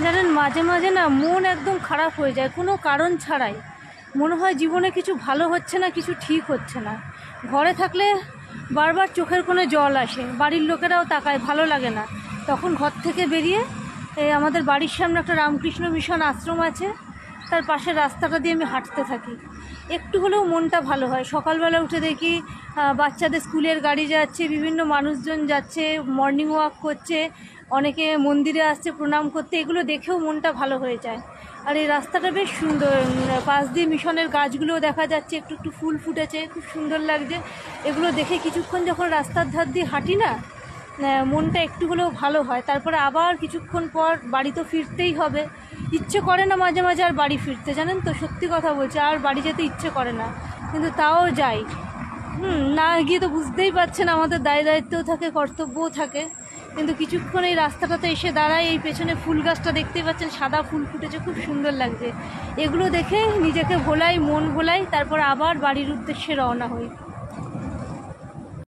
জানেন, মাঝে মাঝে না মন একদম খারাপ হয়ে যায় কোনো কারণ ছাড়াই। মনে হয় জীবনে কিছু ভালো হচ্ছে না, কিছু ঠিক হচ্ছে না। ঘরে থাকলে বারবার চোখের কোণে জল আসে, বাড়ির লোকেরাও তাকায়, ভালো লাগে না। তখন ঘর থেকে বেরিয়ে আমাদের বাড়ির সামনে একটা রামকৃষ্ণ মিশন আশ্রম আছে, তার পাশের রাস্তাটা দিয়ে আমি হাঁটতে থাকি। একটু হলেও মনটা ভালো হয়। সকালবেলা উঠে দেখি বাচ্চাদের স্কুলের গাড়ি যাচ্ছে, বিভিন্ন মানুষজন যাচ্ছে, মর্নিং ওয়াক করছে, অনেকে মন্দিরে আসছে প্রণাম করতে, এগুলো দেখেও মনটা ভালো হয়ে যায়। আর এই রাস্তাটা বেশ সুন্দর, পাশ দিয়ে মিশনের গাছগুলোও দেখা যাচ্ছে, একটু একটু ফুল ফুটেছে, খুব সুন্দর লাগছে। এগুলো দেখে কিছুক্ষণ যখন রাস্তার ধার দিয়ে হাঁটি না, মনটা একটু হলেও ভালো হয়। তারপরে আবার কিছুক্ষণ পর বাড়ি তো ফিরতেই হবে, ইচ্ছে করে না মাঝে মাঝে আর বাড়ি ফিরতে, জানেন তো, সত্যি কথা বলছি, আর বাড়ি যেতে ইচ্ছে করে না, কিন্তু তাও যাই। না গিয়ে তো বুঝতেই পারছেন, আমাদের দায়িত্বও থাকে, কর্তব্যও থাকে। কিন্তু কিছুক্ষণ এই রাস্তাটাতে এসে দাঁড়ায়, এই পেছনে ফুল গাছটা দেখতেই পাচ্ছেন, সাদা ফুল ফুটেছে, খুব সুন্দর লাগছে। এগুলো দেখে নিজেকে ভোলাই, মন ভোলাই, তারপর আবার বাড়ির উদ্দেশ্যে রওনা হই।